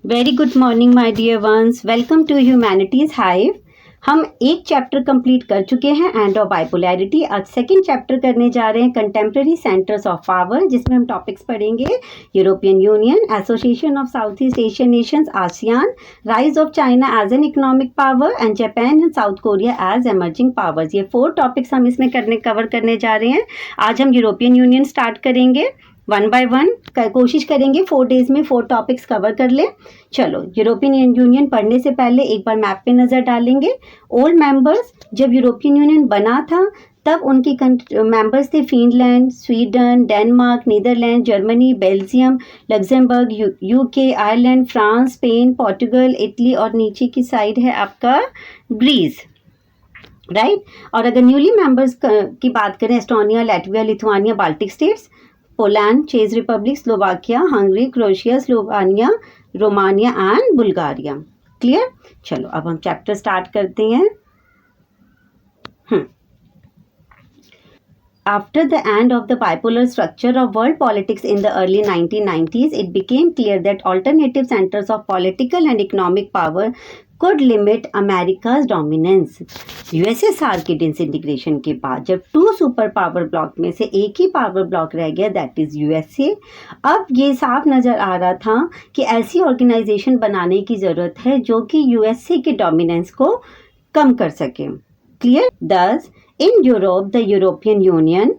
Very good morning my dear ones, welcome to humanities hive. हम एक chapter complete कर चुके हैं एंड ऑफ बाइपोलैरिटी। आज सेकंड चैप्टर करने जा रहे हैं कंटेम्प्रेरी सेंटर्स ऑफ पावर, जिसमें हम टॉपिक्स पढ़ेंगे European Union, association of South East Asian nations ASEAN, rise of China as an economic power and Japan and South Korea as emerging powers. ये 4 topics हम इसमें कवर करने जा रहे हैं। आज हम यूरोपियन यूनियन स्टार्ट करेंगे, 1 बाय 1 कोशिश करेंगे 4 डेज में 4 टॉपिक्स कवर कर ले। चलो, यूरोपियन यूनियन पढ़ने से पहले एक बार मैप पे नज़र डालेंगे। ओल्ड मेंबर्स, जब यूरोपियन यूनियन बना था तब उनकी मेंबर्स थे Finland, Sweden, Denmark, Netherland, Germany, Belgium, Luxembourg, UK, Ireland, France, Spain, Portugal, Italy और नीचे की साइड है आपका ग्रीस, राइट। और अगर न्यूली मेंबर्स की बात करें, Estonia, Latvia, Lithuania, Baltic states, Poland, चेक Republic, Slovakia, Hungary, Croatia, Slovenia, Romania and Bulgaria. Clear. चलो अब हम चैप्टर स्टार्ट करते हैं। After the end of the bipolar structure of world politics in the early 1990s, it became clear that alternative centers of political and economic power could limit America's dominance. USSR के disintegration के बाद जब 2 super power block में से एक ही power block रह गया, that is USA, अब ये साफ नज़र आ रहा था कि ऐसी ऑर्गेनाइजेशन बनाने की ज़रूरत है जो कि यूएसए के डोमिनेंस को कम कर सके। Clear. Thus, in Europe, the European Union,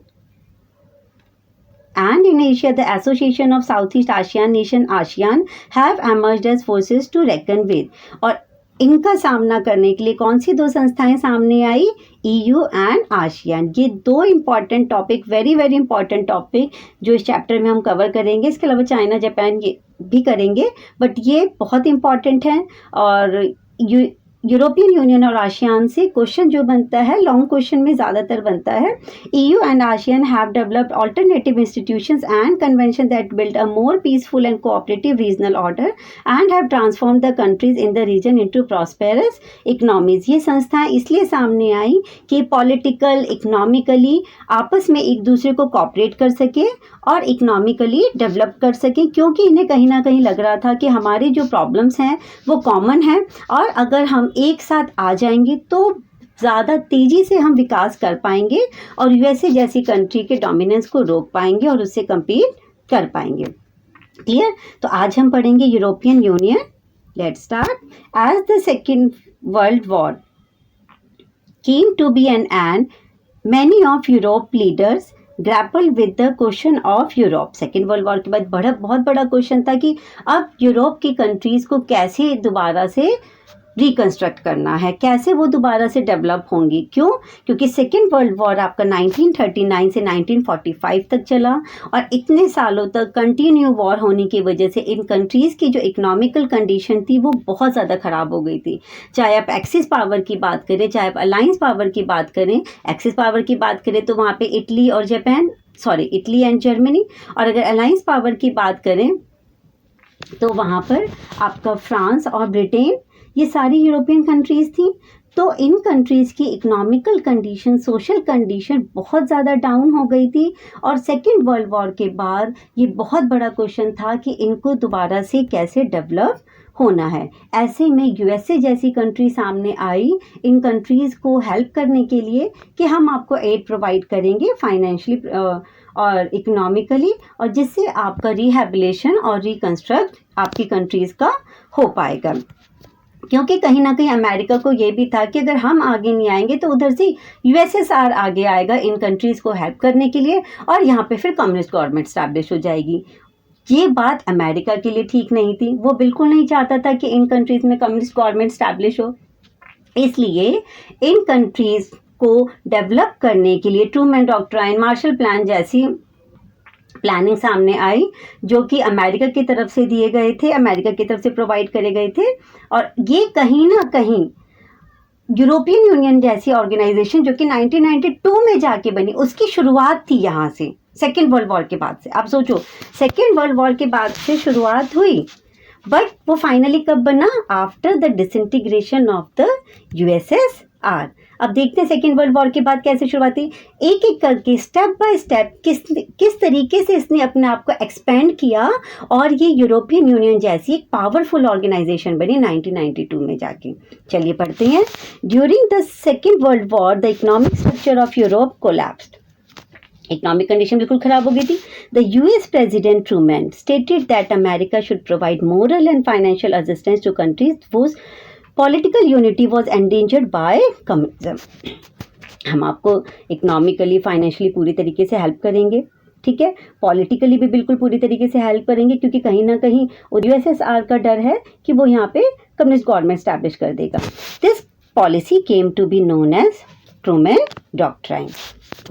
and in Asia, the Association of Southeast Asian Nation ASEAN have emerged as forces to reckon with. और इनका सामना करने के लिए कौन सी 2 संस्थाएं सामने आई? EU and ASEAN. ये 2 important topic, very very important topic जो इस चैप्टर में हम कवर करेंगे। इसके अलावा चाइना, जापान ये भी करेंगे, बट ये बहुत इंपॉर्टेंट है। और यूरोपियन यूनियन और आसियान से क्वेश्चन जो बनता है, लॉन्ग क्वेश्चन में ज़्यादातर बनता है। EU and ASEAN have developed alternative institutions and convention that build a more peaceful and cooperative regional order and have transform the countries in the region into prosperous economies. ये संस्थाएं इसलिए सामने आई कि political, economically आपस में एक दूसरे को कोऑपरेट कर सके और इकोनॉमिकली डेवलप कर सकें, क्योंकि इन्हें कहीं ना कहीं लग रहा था कि हमारी जो प्रॉब्लम्स हैं वो कॉमन है और अगर हम एक साथ आ जाएंगे तो ज़्यादा तेज़ी से हम विकास कर पाएंगे और यूएसए जैसी कंट्री के डोमिनेंस को रोक पाएंगे और उससे compete कर पाएंगे। क्लियर। तो आज हम पढ़ेंगे European Union. Let's start. As the second world war came to be an end, many of Europe leaders grappled with the question of Europe. Second world war के बाद बहुत बड़ा क्वेश्चन था कि अब यूरोप की कंट्रीज़ को कैसे दोबारा से रिकंस्ट्रक्ट करना है, कैसे वो दोबारा से डेवलप होंगी। क्यों? क्योंकि सेकेंड वर्ल्ड वॉर आपका 1939 से 1945 तक चला और इतने सालों तक कंटिन्यू वॉर होने की वजह से इन कंट्रीज़ की जो इकोनॉमिकल कंडीशन थी वो बहुत ज़्यादा ख़राब हो गई थी। चाहे आप एक्सिस पावर की बात करें, चाहे आप अलायंस पावर की बात करें। एक्सिस पावर की बात करें तो वहाँ पे इटली एंड जर्मनी, और अगर अलायंस पावर की बात करें तो वहाँ पर आपका फ्रांस और ब्रिटेन, ये सारी यूरोपियन कंट्रीज़ थी। तो इन कंट्रीज़ की इकोनॉमिकल कंडीशन, सोशल कंडीशन बहुत ज़्यादा डाउन हो गई थी और सेकेंड वर्ल्ड वॉर के बाद ये बहुत बड़ा क्वेश्चन था कि इनको दोबारा से कैसे डेवलप होना है। ऐसे में यूएसए जैसी कंट्री सामने आई इन कंट्रीज़ को हेल्प करने के लिए कि हम आपको एड प्रोवाइड करेंगे फाइनेंशियली और इकोनॉमिकली, और जिससे आपका रिहेबिलिटेशन और रिकंस्ट्रक्ट आपकी कंट्रीज़ का हो पाएगा। क्योंकि कहीं ना कहीं अमेरिका को ये भी था कि अगर हम आगे नहीं आएंगे तो उधर से यूएसएसआर आगे आएगा इन कंट्रीज़ को हेल्प करने के लिए और यहाँ पे फिर कम्युनिस्ट गवर्नमेंट स्टैब्लिश हो जाएगी। ये बात अमेरिका के लिए ठीक नहीं थी। वो बिल्कुल नहीं चाहता था कि इन कंट्रीज़ में कम्युनिस्ट गवर्नमेंट स्टैब्लिश हो। इसलिए इन कंट्रीज़ को डेवलप करने के लिए ट्रूमैन डॉक्ट्राइन, मार्शल प्लान जैसी प्लानिंग सामने आई, जो कि अमेरिका की तरफ से दिए गए थे, अमेरिका की तरफ से प्रोवाइड करे गए थे। और ये कहीं ना कहीं यूरोपियन यूनियन जैसी ऑर्गेनाइजेशन जो कि 1992 में जाके बनी, उसकी शुरुआत थी यहाँ से, सेकेंड वर्ल्ड वॉर के बाद से। आप सोचो, सेकेंड वर्ल्ड वॉर के बाद से शुरुआत हुई, बट वो फाइनली कब बना? After the disintegration of the USSR. अब देखते हैं सेकेंड वर्ल्ड वॉर के बाद कैसे शुरुआत हुई। एक एक करके स्टेप बाय स्टेप किस तरीके से इसने अपने आप को एक्सपेंड किया और ये यूरोपियन यूनियन जैसी एक पावरफुल ऑर्गेनाइजेशन बनी 1992 में जाके। चलिए पढ़ते हैं। During the second world war the economic structure of Europe collapsed. Economic condition बिल्कुल खराब हो गई थी। The US president Truman stated that America should provide moral and financial assistance to countries whose political unity was endangered by communism. हम आपको economically financially पूरी तरीके से हेल्प करेंगे, ठीक है, पॉलिटिकली भी बिल्कुल पूरी तरीके से हेल्प करेंगे, क्योंकि कहीं ना कहीं यूएसएसआर का डर है कि वो यहाँ पे कम्युनिस्ट गवर्नमेंट स्टैब्लिश कर देगा। This policy came to be known as Truman doctrine.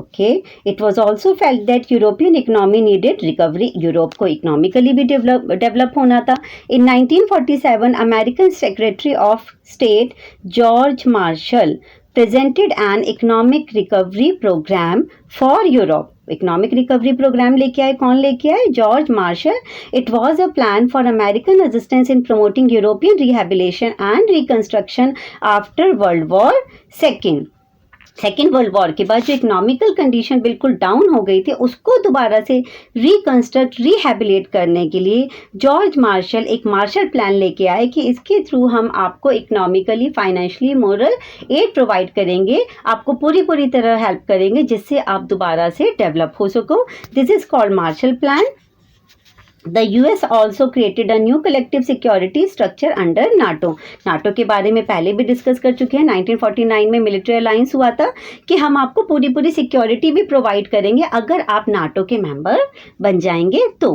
Okay, it was also felt that European economy needed recovery. Europe को इकोनॉमिकली भी डेवलप होना था। In 1947, American Secretary of State George Marshall presented an economic recovery program for Europe. Economic recovery program लेके आए, कौन लेके आए? George Marshall. It was a plan for American assistance in promoting European rehabilitation and reconstruction after world war second world war के बाद जो economical condition बिल्कुल down हो गई थी उसको दोबारा से रिकंस्ट्रक्ट रिहेबिलिटेट करने के लिए जॉर्ज मार्शल एक मार्शल प्लान लेके आए कि इसके थ्रू हम आपको economically financially moral aid provide करेंगे, आपको पूरी तरह हेल्प करेंगे जिससे आप दोबारा से डेवलप हो सको। This is called Marshall plan. The US also created a new collective security structure under NATO. NATO के बारे में पहले भी डिस्कस कर चुके हैं। 1949 में मिलिट्री अलायंस हुआ था कि हम आपको पूरी सिक्योरिटी भी प्रोवाइड करेंगे अगर आप नाटो के मेंबर बन जाएंगे तो।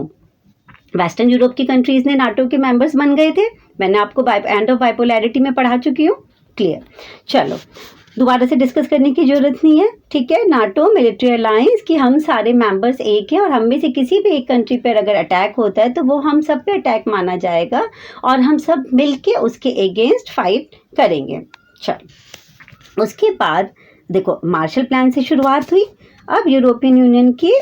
वेस्टर्न यूरोप की कंट्रीज ने नाटो के मेंबर्स बन गए थे। मैंने आपको एंड ऑफ बाइपोलैरिटी में पढ़ा चुकी हूँ। क्लियर, चलो दोबारा से डिस्कस करने की जरूरत नहीं है, ठीक है। नाटो मिलिट्री अलायंस कि हम सारे मेंबर्स एक हैं और हम में से किसी भी एक कंट्री पर अगर अटैक होता है तो वो हम सब पे अटैक माना जाएगा और हम सब मिलके उसके अगेंस्ट फाइट करेंगे। चलो उसके बाद देखो मार्शल प्लान से शुरुआत हुई। अब यूरोपियन यूनियन की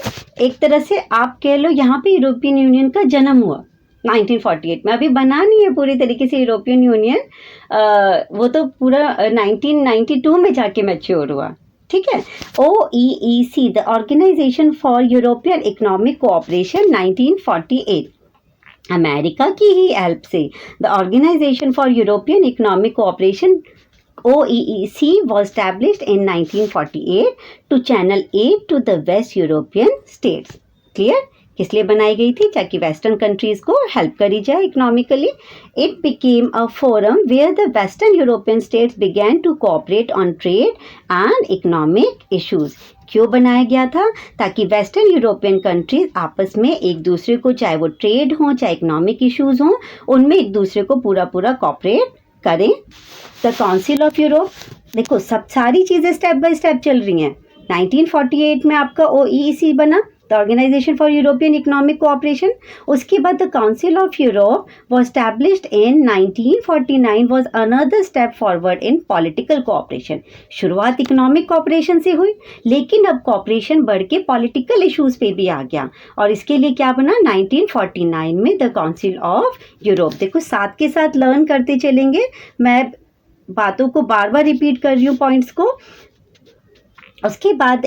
एक तरह से आप कह लो यहाँ पे यूरोपियन यूनियन का जन्म हुआ 1948 में। अभी बना नहीं है पूरी तरीके से यूरोपियन यूनियन, वो तो पूरा 1992 में जाके मैच्योर हुआ, ठीक है। OEEC the organization for European economic cooperation 1948 America की ही हेल्प से the organization for European economic cooperation OEEC was established in 1948 to channel aid to the West European states. Clear? किस लिए बनाई गई थी? ताकि वेस्टर्न कंट्रीज को हेल्प करी जाए economically. It became a forum where the western European states began to cooperate on trade and economic issues. क्यों बनाया गया था? ताकि वेस्टर्न यूरोपियन कंट्रीज आपस में एक दूसरे को, चाहे वो ट्रेड हो चाहे इकोनॉमिक इश्यूज हों, उनमें एक दूसरे को पूरा कोऑपरेट करें। द काउंसिल ऑफ यूरोप, देखो सब सारी चीज़ें स्टेप बाय स्टेप चल रही हैं। 1948 में आपका OEEC बना, the organization for European economic cooperation. उसके बाद the council of Europe was established in 1949 was another step forward in political cooperation. शुरुआत इकोनॉमिक कोऑपरेशन से हुई, लेकिन अब कोऑपरेशन बढ़ के पॉलिटिकल इश्यूज पे भी आ गया और इसके लिए क्या बना 1949 में द काउंसिल ऑफ यूरोप। देखो साथ के साथ लर्न करते चलेंगे, मैं बातों को बार बार रिपीट कर रही हूँ पॉइंट्स को। उसके बाद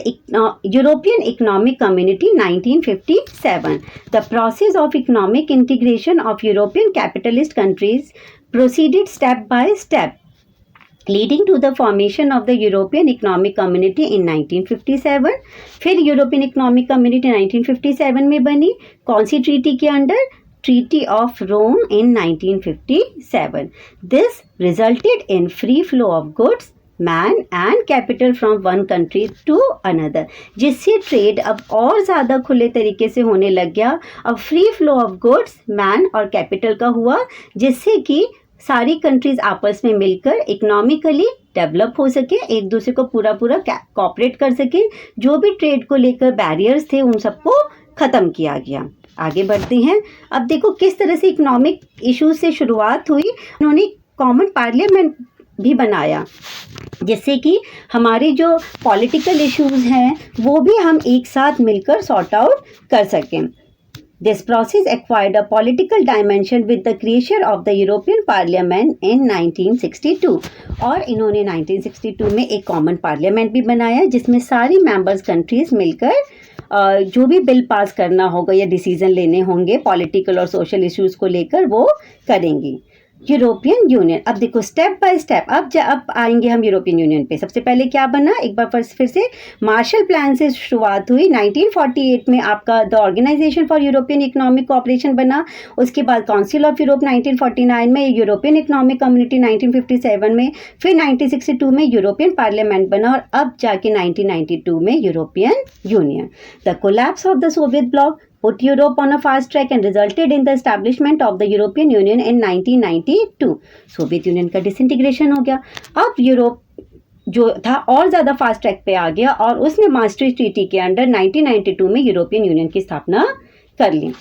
European economic community 1957 the process of economic integration of European capitalist countries proceeded step by step leading to the formation of the European economic community in 1957। फिर यूरोपियन इकोनॉमिक कम्युनिटी 1957 में बनी, कौन सी ट्रीटी के under? Treaty of Rome in 1957. This resulted in free flow of goods, man and capital from one country to another. जिससे trade अब और ज़्यादा खुले तरीके से होने लग गया। अब free flow of goods, man और कैपिटल का हुआ, जिससे कि सारी कंट्रीज आपस में मिलकर इकोनॉमिकली डेवलप हो सके, एक दूसरे को पूरा कोऑपरेट कर सके। जो भी ट्रेड को लेकर बैरियर्स थे उन सबको ख़त्म किया गया। आगे बढ़ते हैं। अब देखो किस तरह से इकोनॉमिक इश्यूज से शुरुआत हुई। उन्होंने कॉमन पार्लियामेंट भी बनाया जिससे कि हमारे जो पॉलिटिकल इश्यूज हैं वो भी हम एक साथ मिलकर सॉर्ट आउट कर सकें। This process acquired a political dimension with the creation of the European Parliament in 1962 और इन्होंने 1962 में एक कॉमन पार्लियामेंट भी बनाया जिसमें सारी मेंबर्स कंट्रीज मिलकर जो भी बिल पास करना होगा या डिसीजन लेने होंगे पॉलिटिकल और सोशल इश्यूज को लेकर वो करेंगी। यूरोपियन यूनियन, अब देखो स्टेप बाय स्टेप, अब आएंगे हम यूरोपियन यूनियन पे। सबसे पहले क्या बना, एक बार फिर से मार्शल प्लान से शुरुआत हुई। 1948 में आपका the organization for European economic cooperation बना। उसके बाद काउंसिल ऑफ यूरोप 1949 में, यूरोपियन इकोनॉमिक कम्युनिटी 1957 में, फिर 1962 में यूरोपियन पार्लियामेंट बना और अब जाके 1992 में European union. The collapse of the Soviet block put Europe on a fast track and resulted in the establishment of the European Union in 1992. Soviet union का disintegration हो गया। अब यूरोप जो था और ज़्यादा फास्ट ट्रैक पे आ गया और उसने मास्ट्रिच ट्रीटी के अंडर 1992 में यूरोपियन यूनियन की स्थापना कर ली।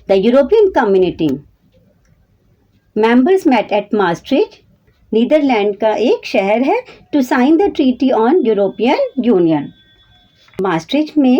The European Community members met at Maastricht, Netherland का एक शहर है, to sign the treaty on European Union. Maastricht में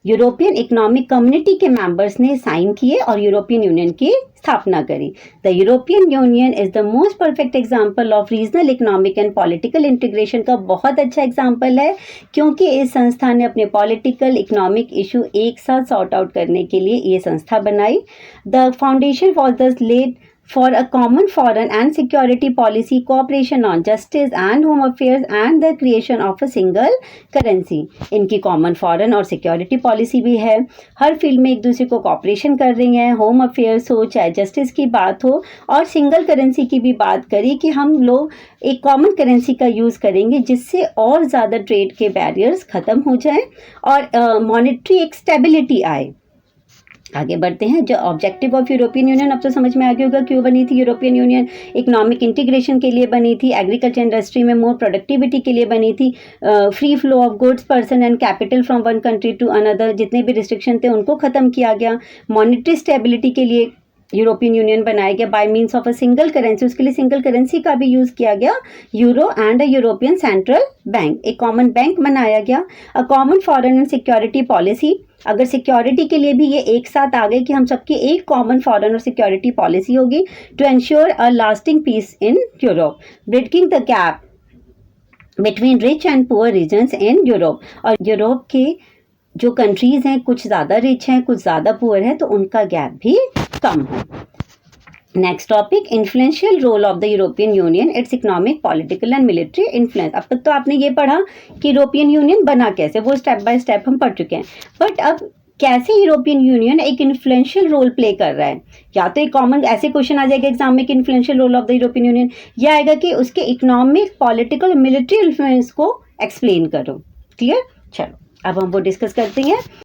यूरोपियन इकोनॉमिक कम्युनिटी के मेंबर्स ने साइन किए और यूरोपियन यूनियन की स्थापना करी। The European Union is the most perfect example of regional economic and political integration का बहुत अच्छा एग्जांपल है क्योंकि इस संस्था ने अपने पॉलिटिकल इकोनॉमिक इशू एक साथ सॉर्ट आउट करने के लिए ये संस्था बनाई। The foundation was the laid for a common foreign and security policy, cooperation on justice and home affairs and the creation of a single currency. इनकी common foreign और security policy भी है, हर फील्ड में एक दूसरे को कॉपरेशन कर रही हैं, होम अफेयर्स हो चाहे जस्टिस की बात हो, और सिंगल करेंसी की भी बात करी कि हम लोग एक कॉमन करेंसी का यूज़ करेंगे जिससे और ज़्यादा ट्रेड के बैरियर्स ख़त्म हो जाएं और मॉनेटरी एक स्टेबिलिटी आए। आगे बढ़ते हैं। जो ऑब्जेक्टिव ऑफ यूरोपियन यूनियन, अब तो समझ में आ गया होगा क्यों बनी थी यूरोपियन यूनियन। इकोनॉमिक इंटीग्रेशन के लिए बनी थी, एग्रीकल्चर इंडस्ट्री में मोर प्रोडक्टिविटी के लिए बनी थी, free flow of goods person and capital from one country to another, जितने भी रिस्ट्रिक्शन थे उनको ख़त्म किया गया। मॉनेटरी स्टेबिलिटी के लिए यूरोपियन यूनियन बनाया गया bye means of a single currency, उसके लिए सिंगल करेंसी का भी यूज़ किया गया, euro and a European central bank, एक कॉमन बैंक बनाया गया। A common foreign and security policy, अगर सिक्योरिटी के लिए भी ये एक साथ आ गए कि हम सबकी एक कॉमन फॉरेन और सिक्योरिटी पॉलिसी होगी to ensure a lasting peace in Europe, bridging the gap between rich and poor regions in Europe. और यूरोप के जो कंट्रीज़ हैं कुछ ज़्यादा रिच हैं कुछ ज़्यादा पुअर हैं तो उनका गैप भी कम हो। Next topic, influential role of the European Union, its economic political and military influence. अब तक तो आपने ये पढ़ा कि यूरोपियन यूनियन बना कैसे, वो स्टेप बाय स्टेप हम पढ़ चुके हैं, बट अब कैसे यूरोपियन यूनियन एक इन्फ्लुएंशियल रोल प्ले कर रहा है। या तो एक कॉमन ऐसे क्वेश्चन आ जाएगा एग्जाम में कि influential role of the European Union, यह आएगा कि उसके इकोनॉमिक पॉलिटिकल मिलिट्री इन्फ्लुएंस को एक्सप्लेन करो। क्लियर, चलो अब हम वो डिस्कस करते हैं।